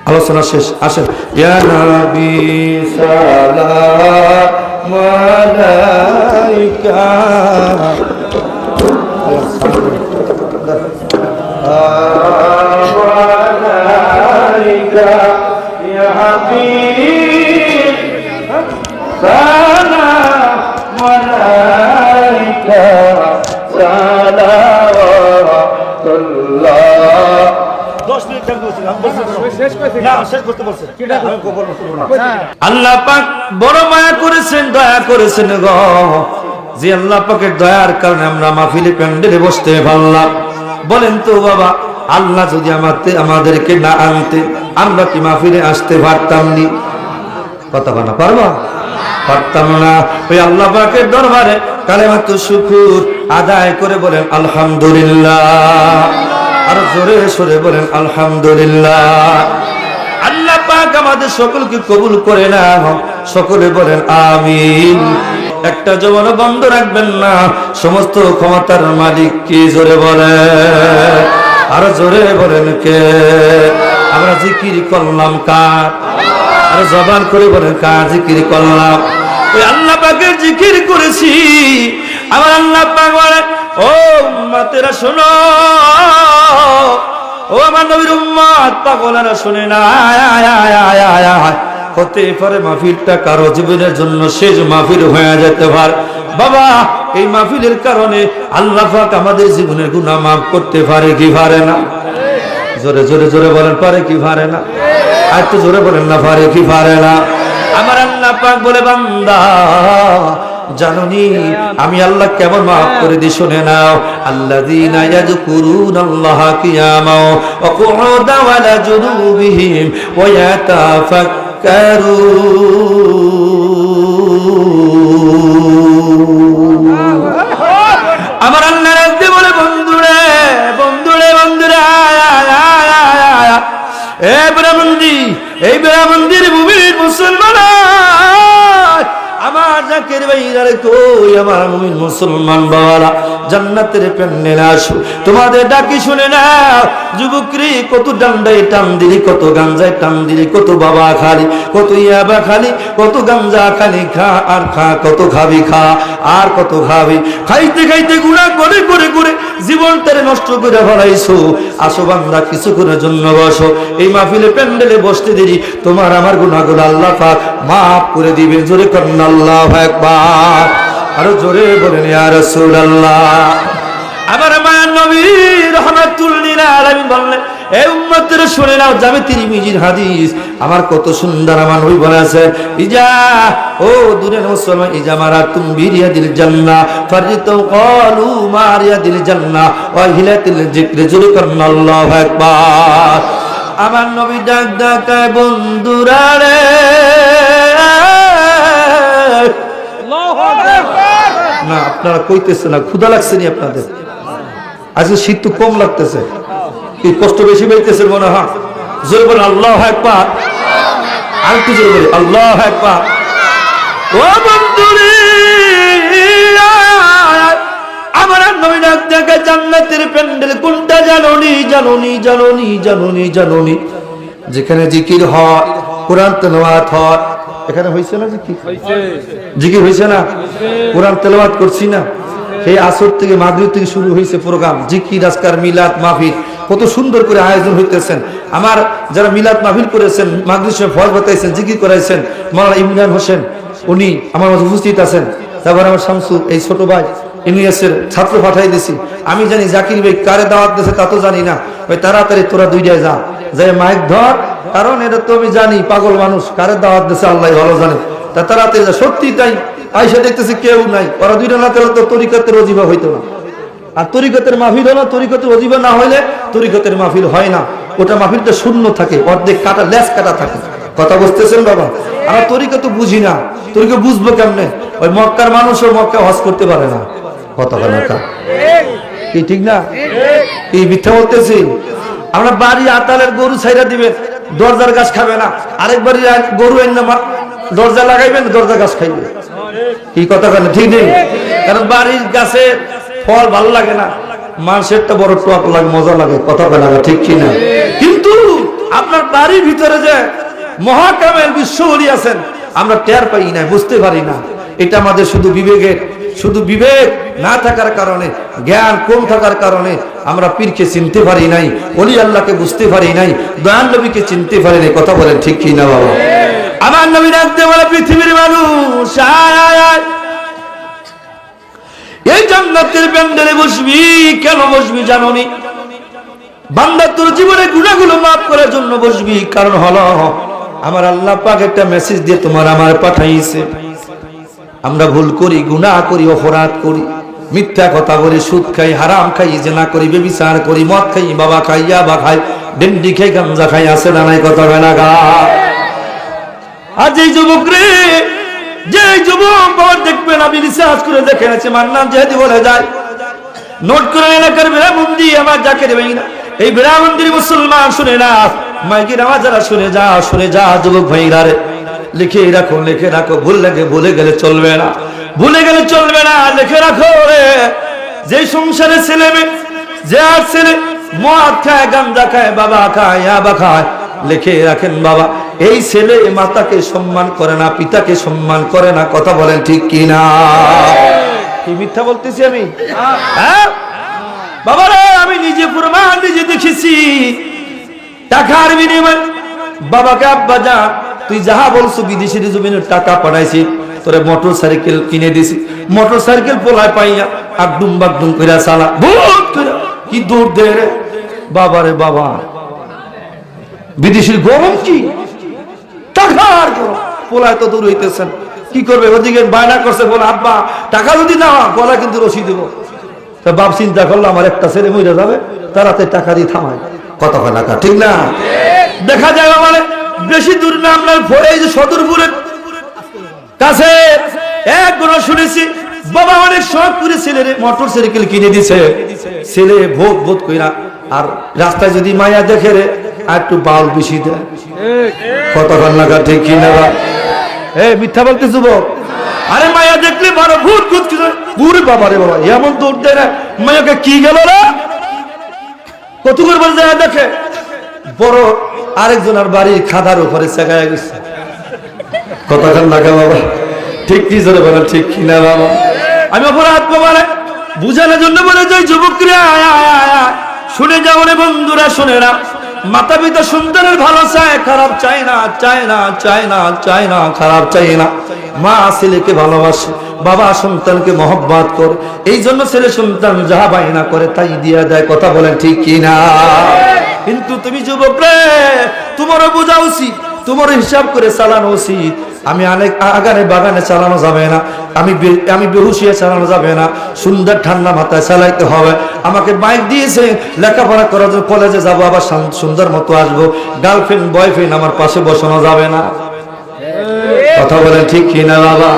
আলোচনা শেষ, আসেন। ইয়া নবী সালাম আলাইকা ইয়া হাবিব সালাম আলাইকা সালাওয়াতুল্লাহ। 10 মিনিট টাইম বলছি, আমি বলছি না শেষ করতে বলছি। আল্লাহ পাক বড় মায়া করেছেন, দয়া করেছেন গো, যে আল্লাহ পাকের দয়ার কারণে আমরা মাহফিলে প্যান্ডেলে বসতে পারলাম। বলেন তো বাবা, আল্লাহ যদি আমাদেরকে না আনতে আমরা কি মাহফিলে আসতে পারতাম নি? কথা বলা পারবা? পারতাম না। ওই আল্লাহ পাকের দরবারে কালেমাতু শুকর আদায় করে বলেন আলহামদুলিল্লাহ, আর জোরে সরে বলেন আলহামদুলিল্লাহ। আল্লাহ পাক আমাদের সকলকে কবুল করে না, সকলে বলেন আমিন। একটা জবান বন্ধ রাখবেন না, সমস্ত ক্ষমতার মালিক কি? জোরে বলেন, আর জোরে বলেন কে? আমরা জিকির করলাম কার? আর জবান করে বলেন কার জিকির করলাম? ওই আল্লাহ পাকের জিকির করেছি। আমার আল্লাহ পাক বলেন, ও উম্মতেরা শোনো, ও আমার নবীর উম্মত পাগলেরা শুনে না, হতে পারে মাহফিলটা কারো জীবনের জন্য শেষ মাহফিল হয়ে যেতে পারে। বাবা, এই মাহফিলের কারণে আল্লাহ পাক আমাদের জীবনের গুনাহ মাফ করতে পারে কি পারে না? জোরে জোরে জোরে বলেন, পারে কি পারে না? আর তো জোরে বলেন না, পারে কি পারে না? আমার আল্লাহ পাক বলে, বান্দা জানোনি আমি আল্লাহ কেমন মাফ করে দিই? শুনে নাও। আল্লাযীনা ইয়াযকুরুনাল্লাহা কিয়ামান ওয়া কুউদান ওয়া আলা জুনুবিহিম ওয়া ইয়াতাফাক্কারুন। আমার আল্লাহ রাখতে বলে, বন্ধুরে বন্ধুরে বন্ধুরা, এ বেড়াবন্দি, এই বেড়াবন্দির মুমিন মুসলমান, আমার জাকের ভাইরা রে কই, আমার মুমিন মুসলমান বাবারা, জান্নাতের প্যান্ডেলে আসো, তোমাদের ডাকি শুনে না। যুবকরি কত ডান্ডায় টান দিলি, কত গাঞ্জায় টান দিলি, কত বাবা খালি, কত ইয়াবা খালি, কত গাঞ্জা খালি, খা আর খা, কত খাবি খা আর কত খাবি, খাইতে খাইতে গুনাহ করে করে করে জীবনটারে নষ্ট করে ফেলাইছো। আসো বান্দা, কিছুক্ষণের জন্য বসো, এই মাহফিলে প্যান্ডেলে বসতে দেরি তোমার আমার গুনাহগুলো আল্লাহ পাক মাফ করে দিবে। জোরে করেন আল্লাহু আকবার, আরো জোরে বলেন ইয়া রাসূলুল্লাহ। আমার মায়ের নবী রাহমাতুল লিল আলামিন বললেন, এই উম্মতের শুনে নাও, জামে তিরমিজির হাদিস, আমার কত সুন্দর আমার নবী বলেছে, ইজা, ও দুনিয়ার মুসলমান, ইজা মারাতুম বিরিয়াদিল জান্নাহ ফারিতু ক্বালু মারিয়াদিল জান্নাহ ওয়া হিলাতিল যিকরি। জোরে করেন আল্লাহু আকবার। আমার নবী ডাক ডাকায়, বন্ধুরা রে, না আপনারা কইতেছেন না, ক্ষুধা লাগছে নি আপনাদের? আজকে শীত তো কম লাগতেছে, কি কষ্ট বেশি পাইতেছে মনে হয়? জোরে বলেন আল্লাহু আকবার, আর একটু জোরে বলি আল্লাহু আকবার। ও বন্ধুরে, আমার নবী ডাক দেখায়, জান্নাতের প্যান্ডেল কোনটা জানোনি? জানোনি জানোনি জানোনি জানোনি? যেখানে জিকির হয়, কোরআন তেলাওয়াত হয়। এখানে হইছে না জিকির? জিকির হইছে না? কোরআন তেলাওয়াত করছি না? সেই আসর থেকে মাগরিব থেকে শুরু হয়েছে প্রোগ্রাম, জিকির আজকার মিলাদ মাহফিল, কত সুন্দর করে আয়োজন হইতেছেন। আমার যারা মিলাদ মাহফিল করেছেন, মাগরিব সময় ফজ বাতাইছেন, জিকির করাইছেন, মাওলানা ইমরান হোসেন উনি আমার মাঝে উপস্থিত আছেন। তারপর আমার শামসু, এই ছোট ভাই ইলিয়াসের ছাত্র পাঠাই দিছি। আমি জানি জাকির ভাই কারে দাওয়াত দিয়েছে তা তো জানি না। ওই তাড়াতাড়ি তোরা দুইটায় যা, যাই মাইক ধর, কারণ এটা তো আমি জানি পাগল মানুষ, কারে দাওয়াত দিয়েছে আল্লাহ ভালো জানে। তা তাড়াতাড়ি যা। সত্যি তাই, আইসা দেখতেছি কেউ নাই। ওরা দুইটা না তাহলে তো তরিকতের ওজিফা হইতো না। আর তরিকতের মাহফিল হলো, তরিকতের ওজিফা না হইলে তরিকতের মাহফিল হয় না। ওটা মাহফিলটা শূন্য থাকে, অর্ধেক কাটা, লেস কাটা থাকে। কথা বুঝতেছেন বাবা? আমরা তরিকত বুঝি না, তরিকত বুঝবো কেমনে? ওই মক্কার মানুষও মক্কা হজ করতে পারে না। কথা বলে কি ঠিক না? এই মিথ্যা বলতেছি? আমরা বাড়ি আতালের গরু ছাইরা দিবেন, দরজার গাছ খাবে না। আরেক বাড়ি গরু এনে দরজা লাগাইবেন, দরজা গাছ খাইবে। কি কথা কেন? ঠিক নেই? কারণ বাড়ির গাছে ফল ভালো লাগে না, মানুষেরটা বড় টক লাগে, মজা লাগে। কথা বলে ঠিক কিনা? কিন্তু আপনার বাড়ির ভিতরে যে মহাকামেল বিশ্ববলি আছেন আমরা টের পাই না, বুঝতে পারি না। এটা আমাদের শুধু বিবেক না থাকার কারণে, জ্ঞান কম থাকার কারণে আমরা পীরকে চিনতে পারি নাই, ওলি আল্লাহকে বুঝতে পারি নাই, দয়াল নবীকে চিনতে পারি নাই। কথা বলেন ঠিক কি না বাবা? আমার নবী ডাকতে বলে, পৃথিবীর মানুষ আয়, এই জান্নাতের প্যান্ডেলে বসবি। কেন বসবি জানোনি? বান্দা তোর জীবনে গুনাহগুলো মাফ করার জন্য বসবি। কারণ হলো আমার আল্লাহ পাক একটা মেসেজ দিয়ে তোমার আমার পাঠাইছে। আমরা ভুল করি, গুনাহ করি, অপরাধ করি, মিথ্যা কথা বলি, সুদ খাই, হারাম খাই, জিনা করি, ব্যভিচার করি, মদ খাই, বাবা খাই, ইয়াবা খাই, ডেন্ডি খাই, গাঞ্জা খাই, আছে না নাই? কথা হয় না গা? আজ এই যুবক রে, যে যুবক বাবা দেখবেন, আমি রিসার্চ করে দেখে আছে, মান্নান যেহেতু বলে যায়, নোট করে এলাকার বেড়াবন্দি আমার যাকে দেবেই না, এই বেড়াবন্দির মুসলমান শুনে না, মাইকির আমার যারা শুনে যা যুবক ভাইরা রে, লিখে রাখো, ভুলে গেলে চলবে না, লিখে রাখো রে। যে সংসারে ছেলে মেয়ে, যে আর ছেলে মদ খায়, গাঞ্জা খায়, বাবা খায়, ইয়াবা খায়, লিখে রাখেন বাবা, এই ছেলে মাতাকে সম্মান করে না, পিতাকে সম্মান করে না। কথা বলেন ঠিক কি না? কি মিথ্যা বলতেছি আমি? হ্যাঁ বাবা রে, আমি নিজে প্রমাণ, নিজে দেখেছি। টাকার বিনিময়ে বাবাকে, আব্বা যা তুই যাহা বলছো, বিদেশের জমিনের টাকা পাঠাইছি, তোরে মোটর সাইকেল কিনে দিছি, মোটর সাইকেল পোলায় পাইয়া আগডুম বাগডুম কইরা চালা, ভূত কইরা কি দৌড় দে রে বাবা রে বাবা। বিদেশের গরম কি, টাকার গরম, পোলায় তো দূর হইতেছেন, কি করবে? ওদিকে বায়না করছে, বলে আব্বা টাকা যদি না গলা কিন্তু রসি দেবো। তা বাপ চিন্তা করলো, আমার একটা ছেলে মরে যাবে, তারাতে টাকা দিয়ে থামায়। কত টাকা, ঠিক না? দেখা যায় মানে বেশি দূর না, আপনার এই যে সদরপুরের কাছে এক গুণ শুনেছি, বাবা অনেক শখ করে ছেলের মোটর সাইকেল কিনে দিছে। ছেলে ভোগ কইরা, আর রাস্তায় যদি মায়া দেখে রে, আর একটু বাউল বেশি দেয়। কত টাকা, ঠিক কি না? মিথ্যা বলতে যুবক? আরে মায়া দেখলে বড় ভূত ঘুরে বাবা রে বাবা, এমন দৌড় দেয় না, মায়াকে কি গেল না, কত করে যায় দেখে, বড় আরেকজনের বাড়ির খাদার উপরে চেগায় গেছে। কতক্ষণ লাগে বাবা, ঠিক কি জোরে বলেন, ঠিক কি না বাবা? আমি অপরাধ বাবা বুঝানোর জন্য বলে যাই, যুবকরা শুনে যাও রে বন্ধুরা, শুনে না, মাতা পিতা সন্তানের ভালো চায়, খারাপ চায় না, খারাপ চায় না। মা ছেলেকে ভালোবাসে, বাবা সন্তানকে মহব্বত করে, এই জন্য ছেলে সন্তান যাহা বায়না করে তাই দিয়া দেয়। কথা বলেন ঠিক কি না? কিন্তু তুমি যুবক রে, তোমারও বোঝা উচিত, তোমার হিসাব করে চালানো উচিত। আমি অনেক আগানে বাগানে চালানো যাবে না, আমি বেহুশিয়া চালানো যাবে না, সুন্দর ঠান্ডা মাথায় চালাইতে হবে। আমাকে বাইক দিয়েছে লেখাপড়া করার জন্য, কলেজে যাবো, আবার সুন্দর মতো আসবো, গার্লফ্রেন্ড বয়ফ্রেন্ড আমার পাশে বসানো যাবে না। কথা বলেন ঠিক কি না বাবা?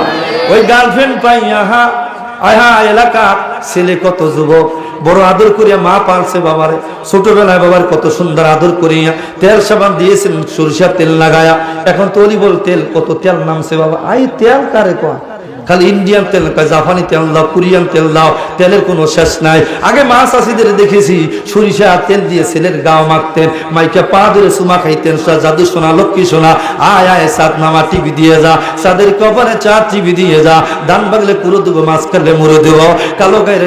ওই গার্লফ্রেন্ড পাইয়া এলাকা ছেলে কত যুবক বড় আদর করিয়া মা পালছে বাবারে, ছোটবেলায় বাবার কত সুন্দর আদর করিয়া তেল সাবান দিয়েছেন, সরিষার তেল লাগায়া, এখন তো অলিবল তেল, কত তেল নামছে বাবা। তেল কারে কয়? খালি ইন্ডিয়ান তেল, জাপানি তেল দাও, কোরিয়ান তেল দাও, তেলের কোনো শেষ নাই। আগে মা চাষিদের দেখেছি সরিষা তেল দিয়ে ছেলের গাও মাখতেন, মাইকে পা ধরে চুমা খাইতেন, জাদু সোনা, লক্ষ্মী সোনা, আয় চাঁদ নামা টিভি দিয়ে যা, চাঁদের কপালে চাঁদ টিভি দিয়ে যা, ধান বাগলে পুরো দেবো, মাছ কাটলে মুড়ো দেবো, কালো গায়ের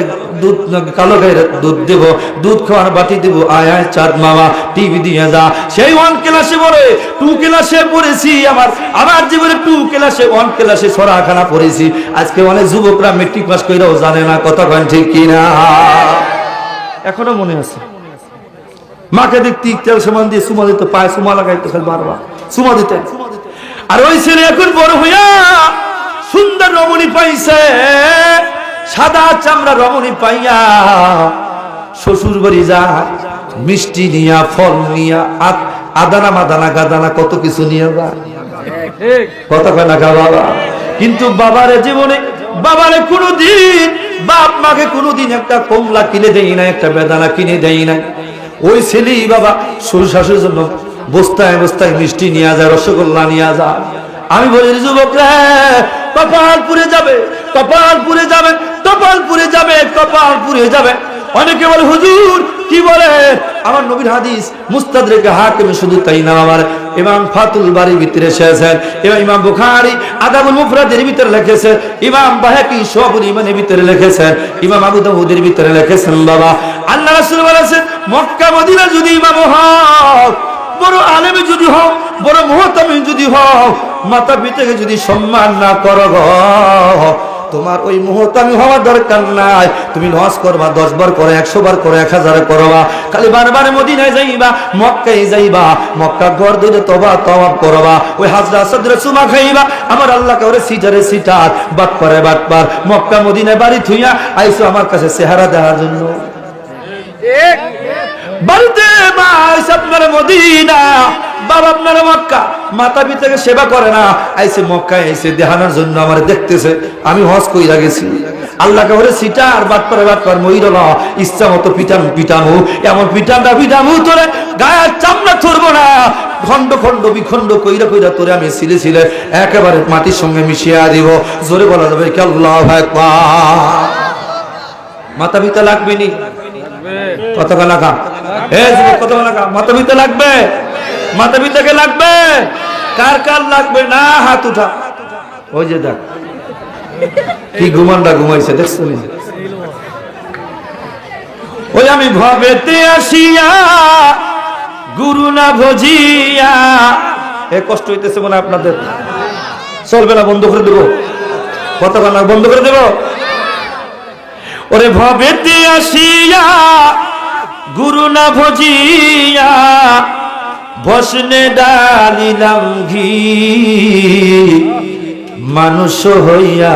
দুধ দেব, দুধ খাওয়ার বাটি দেবো, আয় চাঁদ মামা টিভি দিয়ে যা। সেই 1 ক্লাসে পড়ে 2 ক্লাসে পড়েছি, আমার জীবনে 2 ক্লাসে 1 ক্লাসে সরাখানা পড়েছি। আজকে অনেক যুবকরা মেট্রিক পাস কইরাও জানে না। কথা কন ঠিক কিনা? এখনো মনে আছে, মাকে দেখতে তেল সাবান দিয়ে চুমা দিতে, পায়ে চুমা লাগাইতে, বারবার চুমা দিতে। আর ওই ছেলে এখন বড় হইয়া সুন্দর রমণী পাইছে, সাদা চামড়া রমণী পাইয়া শ্বশুর বাড়ি যায়, মিষ্টি নিয়া, ফল নিয়া, আদানা মাদানা গাদানা কত কিছু নিয়ে যায়। কথা কয় না বাবা? কিন্তু বাবারে জীবনে, বাবারে কোনোদিন, বাপ মাকে কোনোদিন একটা কমলা কিনে দেই না, একটা বেদানা কিনে দেই না। ওই ছেলেই বাবা শ্বশুর শাশুর জন্য বস্তায় বস্তায় মিষ্টি নিয়ে যায়, রসগোল্লা নিয়ে যায়। আমি বলি যুবকরা, কপাল পুড়ে যাবে, কপাল পুড়ে যাবে, কপাল পুড়ে যাবে, কপাল পুড়ে যাবে। অনেকে বলে হুজুর কি বলে, আমার নবীর হাদিস মুস্তাদরেকে হাকিমে, শুধু তাই না, আমার ইমাম ফাতুল বারির ভিতরে এসেছেন, ইমাম বুখারী আদাবুল মুফরাদের ভিতরে লিখেছেন, ইমাম বায়হাকি শুআবুল ঈমানের ভিতরে লিখেছেন, ইমাম আবু দাউদের ভিতরে লিখেছেন। বাবা, আল্লাহ রাসূল বলেছেন, মক্কা মদিনা যদি ইমাম হও, বড় আলেম যদি হও, বড় মুহতামিম যদি হও, মাতা পিতাকে যদি সম্মান না করো গো, তোমার ওই মুহতামি হওয়ার দরকার নাই। তুমি নামাজ করবা 10 বার করে, 100 বার করে, 1000 করবা, খালি বারবার মদিনায় যাইবা, মক্কায় যাইবা, মক্কা ঘর ধরে তওয়াব করবা, ওই হাজরা আসদরে চুমা খাইবা। আমার আল্লাহ কাউরে সিটারে সিটার, বাটপারে বাটপার, মক্কা মদিনায় বাড়ি থুইয়া আইছো আমার কাছে চেহারা দেওয়ার জন্য। ঠিক বলতে মা আপনার মদিনা, বাবা আপনার মক্কা, মাতা পিতাকে সেবা করে না, আইসে মক্কায় আইসে দেখানোর জন্য আমার দেখতেছে আমি হজ কইরা গেছি। আল্লাহকে বলে সিটা আর বাটপারে বাটপার মইরল, ইচ্ছা মতো পিটামু, এমন পিটামু তোরে গায়ের চামড়া ধরবো না, খন্ড খন্ড বিখন্ড কইরা কইরা তোরে আমি ছিলে একেবারে মাটির সঙ্গে মিশিয়ে দিব। জোরে বলা যাবে কি আল্লাহু আকবার। মাতা পিতা লাগবে নি? কতক্ষণ লাগা? কতক্ষণ লাগা? মাতা পিতা লাগবে? মাতা পিতাকে লাগবে? কার কার লাগবে না? হাত উঠা। ওই যে দেখ কি ঘুমানটা ঘুমাইছে, দেখছো? ওই আমি ভবেতে আসিয়া গুরু না ভজিয়া, এ কষ্ট হইতেছে মনে আপনাদের? চলবে না, বন্ধ করে দেবো। কতক্ষণ লাগ? বন্ধ করে দেবো। ওরে ভবেতে আসিয়া গুরু না ভজিয়া, ভসনে ডালিলাম ঘি, মানুষ হইয়া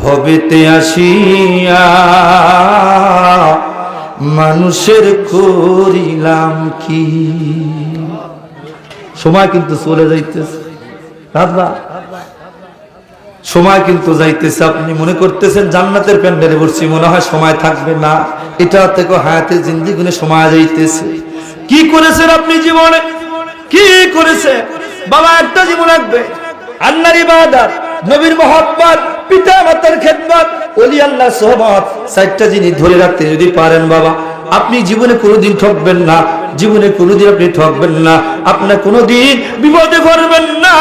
ভবেতে আসিয়া মানুষের করিলাম কি। সময় কিন্তু চলে যাইতেছে দাদা, সময় কিন্তু যাইতেছে। আপনি মনে করতেছেন জান্নাতের প্যান্ডেলে বসছি, মনে হয় সময় থাকবে না। এটা থেকে হায়াতের জিন্দেগিতে সময় যাইতেছে। কি করেছেন আপনি জীবনে? কি করেছে বাবা? একটা জীবন লাগবে, আল্লাহর ইবাদত, নবীর মহব্বত, পিতা মাতার খেদমত, ওলি আল্লাহ সোহবত, 4টা জিনিস ধরে রাখতে যদি পারেন বাবা, আপনি জীবনে কোনোদিন ঠকবেন না। জীবনে কোনোদিন আপনি ঠকবেন না, আপনার কোনোদিন বিপদে পড়বেন না।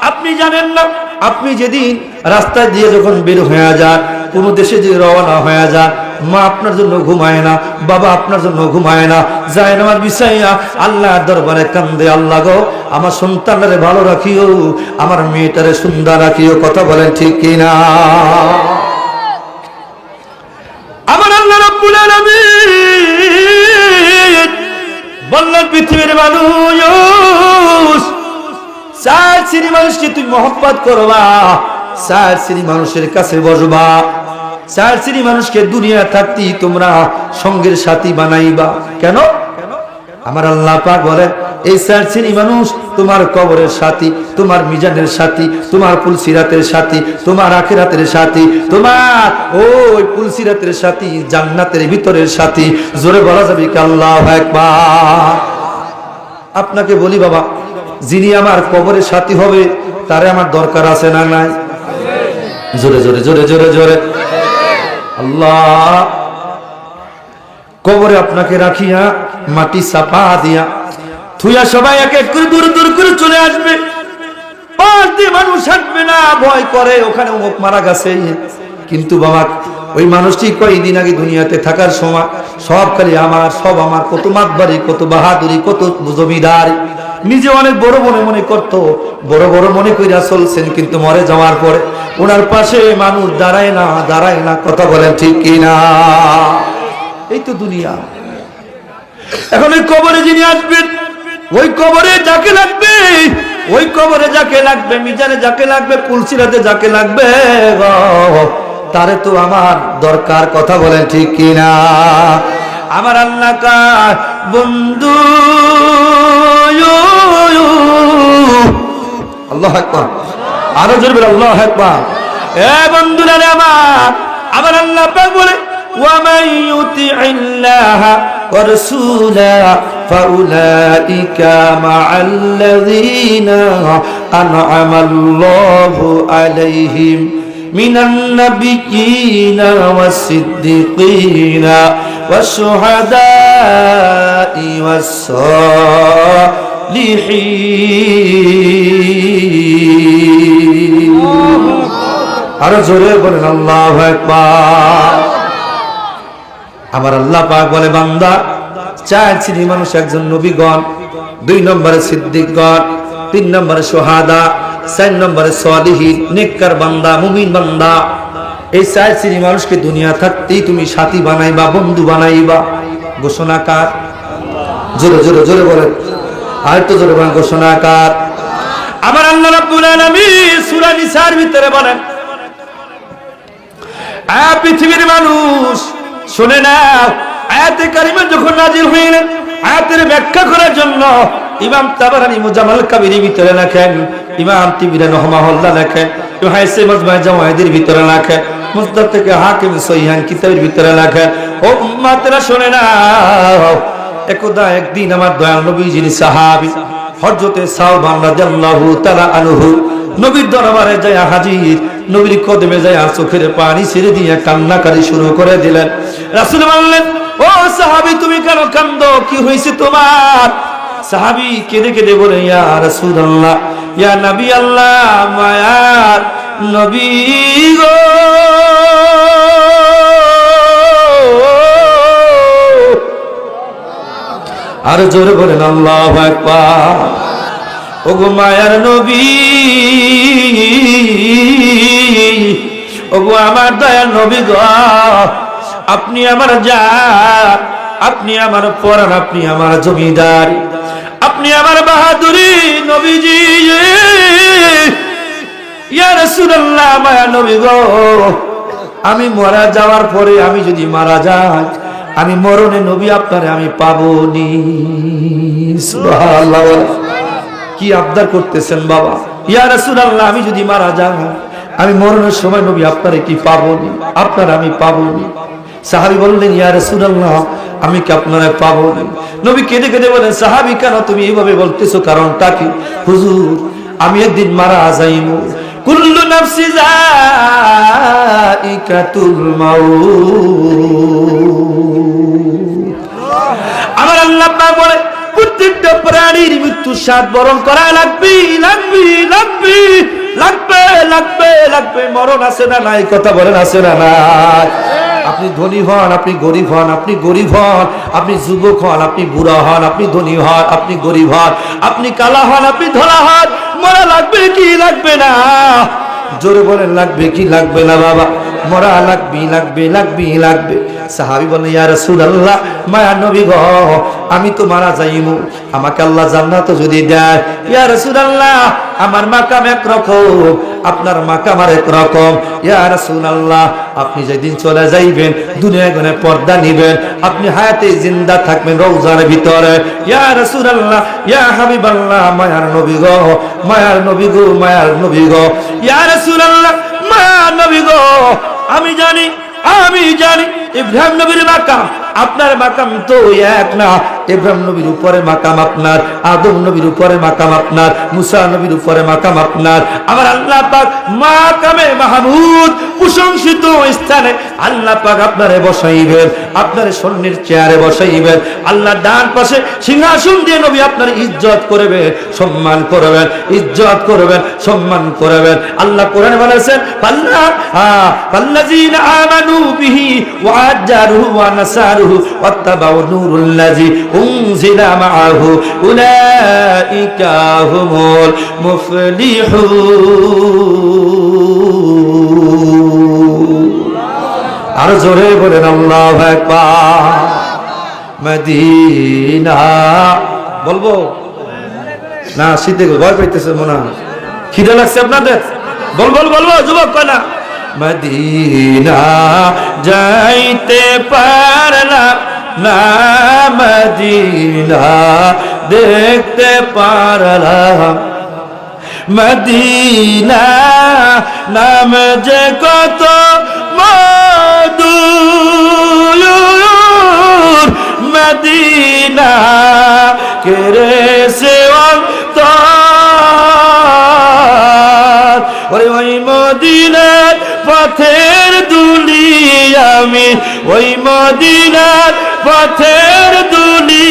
আপনি জানেন না, আপনি যেদিন রাস্তা দিয়ে যখন বের হয়ে যান, কোনো দেশে যে রওনা হয়ে যান, মা আপনার জন্য ঘুমায় না, বাবা আপনার জন্য ঘুমায় না, যায় নামাজ বিছাইয়া আল্লাহর দরবারে কান্দে, আল্লাহ গো আমার সন্তানরে ভালো রাখিও, আমার মেয়েটারে সুন্দর রাখিও। কথা বলেন ঠিক কিনা? আমার আল্লাহ রাব্বুল আলামিন বললেন, পৃথিবীর মানুষ 4 শ্রেণী মানুষকে তুমি মহব্বত করবা, 4 শ্রেণী মানুষের কাছে বসবা, 4 শ্রেণী মানুষকে দুনিয়া থাকতেই তোমরা সঙ্গের সাথী বানাইবা। কেন? আমার আল্লাহ পাক বলে, এই 4 শ্রেণী মানুষ তোমার কবরের সাথী, তোমার মিজানের সাথী, তোমার পুলসিরাতের সাথী, তোমার আখিরাতের সাথী, তোমার ওই পুলসিরাতের সাথী, জান্নাতের ভিতরের সাথী। জোরে বলা যাবে কি আল্লাহু আকবার? আপনাকে বলি বাবা, যিনি আমার কবরের সাথী হবে তারে আমার দরকার আছে না নাই? জোরে জোরে জোরে জোরে জোরে। আল্লাহ কবরে আপনাকে রাখিয়া মাটি চাপা দিয়া থুইয়া সবাই এক এক করে দূর দূর করে চলে আসবে। পাশ দিয়ে মানুষ হাঁটবে না, ভয় করে ওখানে অমুক মারা গেছে। কিন্তু বাবা ওই মানুষটি কয়েকদিন আগে দুনিয়াতে থাকার সময় সব খালি আমার, সব আমার, কত মাতবাড়ি, কত বাহাদুরি, কত জমিদার, নিজে অনেক বড় মনে করতো, বড় বড় মনে কইরা চলছেন। কিন্তু মরে যাওয়ার পরে ওনার পাশে মানুষ দাঁড়ায় না। কথা বলেন ঠিক কিনা? এই তো দুনিয়া। এখন ওই কবরে যিনি আসবেন, ওই কবরে যাকে লাগবে, ওই কবরে যাকে লাগবে, মিজানে যাকে লাগবে, পুলসিরাতে যাকে লাগবে, তারে তো আমার দরকার। কথা বলেন ঠিক কিনা? আমার আল্লাহ কার বন্ধু। আল্লাহু আকবার। আরো জোরে বলেন আল্লাহু আকবার। এ বন্ধুরা রে আমার আল্লাহ পাক বলে, ওয়া মান ইউতিইল্লাহা ওয়া রাসূলাহু ফাউলাইকা মা'আল্লাযীনা আন'আমাল্লাহু আলাইহিম মিনান নাবিয়্যিনা ওয়াস-সিদ্দীকিনা ওয়াশ-শুহাদা'i ওয়াস-সালিহিন। আরো জোরে বলেন আল্লাহু আকবার। আমার আল্লাহ পাক বলে, বান্দা, 4 শ্রেণীর মানুষ, একজন নবীগণ, 2 নম্বরে সিদ্দিকগণ, 3 নম্বরে শুহাদা, 4 নম্বরে সালিহিন, নেককার বান্দা, মুমিন বান্দা। এই 4 শ্রেণীর মানুষকে দুনিয়া থাকতেই তুমি সাথী বানাইবা, বন্ধু বানাইবা। ঘোষণাকার জোরে জোরে জোরে বলেন, আর তো জোরে বলেন, ঘোষণাকার আমার আল্লাহ রাব্বুল আলামিন সূরা নিসার ভিতরে বলেন, পৃথিবীর মানুষ শুনে না। আয়াতে কারিমা যখন নাজিল হইলেন, আয়াতের ব্যাখ্যা করার জন্য ইমাম তাবারানী মুজাম্মাল কাবিরের ভিতরে লেখেন, ইমাম তিবরিনী রাহিমাহুল্লাহ লেখেন, হাইসে মাজমা জাওয়াহিদের ভিতরে লেখেন, মুসনাদ থেকে হাকিম সহিহান কিতাবের ভিতরে লেখেন। ও উম্মতেরা শুনে না, একদা একদিন আমার দয়াল নবীজির সাহাবী হযরতে সাওবান রাদিয়াল্লাহু তাআলা আনহু নবীর দরবারে যায় হাজির। নবীর কদমে যায় চোখের পানি ছেড়ে দিয়ে কান্নাকারি শুরু করে দিলেন। রাসূল বললেন, ও সাহাবী, তুমি কেন কান্দো? কি হয়েছে তোমার? সাহাবী কেঁদে কেঁদে বলে, ইয়া রাসূলুল্লাহ, ইয়া নবী আল্লাহ, মায়ার নবী গো, আর জোরে বলেন আল্লাহু আকবার। ওগো মায়ার নবী, ওগো আমার দয়ার নবী গো, আপনি আমার জান, আপনি আমার পরাণ, আপনি আমার জমিদার, আপনি আমার বাহাদুরি নবীজি। ইয়া রাসূলুল্লাহ, মায়ার নবী গো, আমি মারা যাওয়ার পরে, আমি যদি মারা যাই, আমি মরণে নবী আপনারে আমি পাবনি। সুবহানাল্লাহ। কি আবদার করতেছেন বাবা? ইয়া রাসূলুল্লাহ, আমি যদি মারা যাই, আমি মরণের সময় নবী আপনারে কি পাবনি? আপনার আমি পাবনি। সাহাবী বললেন, ইয়া রাসূলুল্লাহ, আমি কি আপনারে পাবনি? নবী কেঁদে কেঁদে বলেন, সাহাবী কেন তুমি এইভাবে বলতেছো? কারণটা কি? হুজুর, আমি একদিন মারা যাইমু। কুল্লু নাফসি যায়িকাতুল মাউত। আমার আল্লাহ পাক বলে, প্রত্যেকটা প্রাণীর মৃত্যু স্বাদ বরণ করা লাগবে, লাগবে, লাগবে, লাগবে, লাগবে, লাগবে। মরণ আছে না নাই? কথা বলেন, আছে না নাই? আপনি ধনী হন, আপনি গরিব হন, আপনি গরিব হন, আপনি যুবক হন, আপনি বুড়া হন, আপনি ধনী হন, আপনি গরিব হন, আপনি কালা হন, আপনি ধলা হন, মরা লাগবে কি লাগবে না? জোরে বলেন, লাগবে কি লাগবে না বাবা? মরা লাগবে, লাগবে, লাগবে, লাগবে। সাহাবী বলেন, ইয়া রাসূলুল্লাহ, মায়ার নবী গো, আমি তো মারা যাইমু, আমাকে আল্লাহ জান্নাত যদি দেয়, ইয়া রাসূলুল্লাহ, আমার মাকাম একরকম, আপনার মাকাম আরেক রকম। ইয়া রাসূলুল্লাহ, আপনি যেদিন চলে যাইবেন, দুনিয়া গনে পর্দা নিবেন, আপনি হায়াতে জিন্দা থাকবেন রওজার ভিতরে। ইয়া রাসূলুল্লাহ, ইয়া হাবিবাল্লাহ, মায়ার নবী গো, মায়ার নবী গো, মায়ার নবী গো, ইয়া রাসূলুল্লাহ, মায়ার নবী গো, আমি জানি, আমি জানি ইব্রাহিম নবীর মাকাম আপনার মাকাম তো এক না। ইব্রাহিম নবীর উপরে মাকাম আপনার, আদম নবীর উপরে মাকাম আপনার, মুসা নবীর উপরে মাকাম আপনার। আমার আল্লাহ পাক মাকামে মাহমুদ প্রশংসিত স্থানে আল্লাহ পাক আপনারে বসাইবেন, আপনার স্বর্ণের চেয়ারে বসাইবেন। আল্লাহ ডান পাশে সিংহাসন দিয়ে নবী আপনার ইজ্জত করবেন, সম্মান করবেন, ইজ্জত করবেন, সম্মান করবেন। আল্লাহ কোরআনে বলেছেন, ফাল্লাযীনা আমানু বিহি ওয়া আজ্জারুহু ওয়া নাসারুহু ওয়াত্তাবাউ নূরুল্লাযী উনজিলা মাআহু উলাইকা হুমুল মুফলিহুন। আর জোরে বলেন আল্লাহু আকবার। মদিনা বলবো না? শীতে ভয় পাইতেছে মনে হয়, খিদে লাগছে আপনাদের? বলবো যুবক কয় না? মদিনা যাইতে পারলাম না, মদিনা দেখতে পারলাম, মদিনা নাম যে কত মধুর, মদিনা কেড়েছে অন্তর। ওই মদিনার ওই মদিনার পথের ধুলি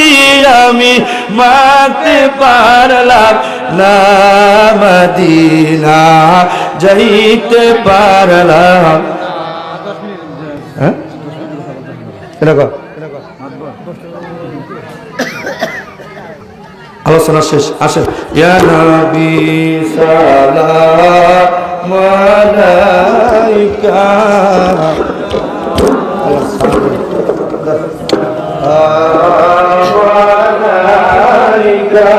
আমি মাখতে পারলাম না, মদিনা যাইতে পারলাম। হ্যাঁ এরকম আলোচনা শেষ। আসেন। ইয়া নবী সালাম আলাইকা আলাইকা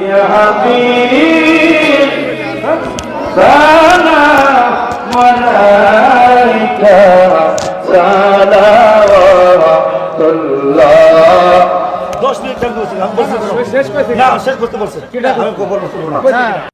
ইয়া হাবিব সালাম আলাইকা সালাওয়াতুল্লাহ। 10 মিনিট টাইম দিয়েছিলাম, শেষ করতে বলছে।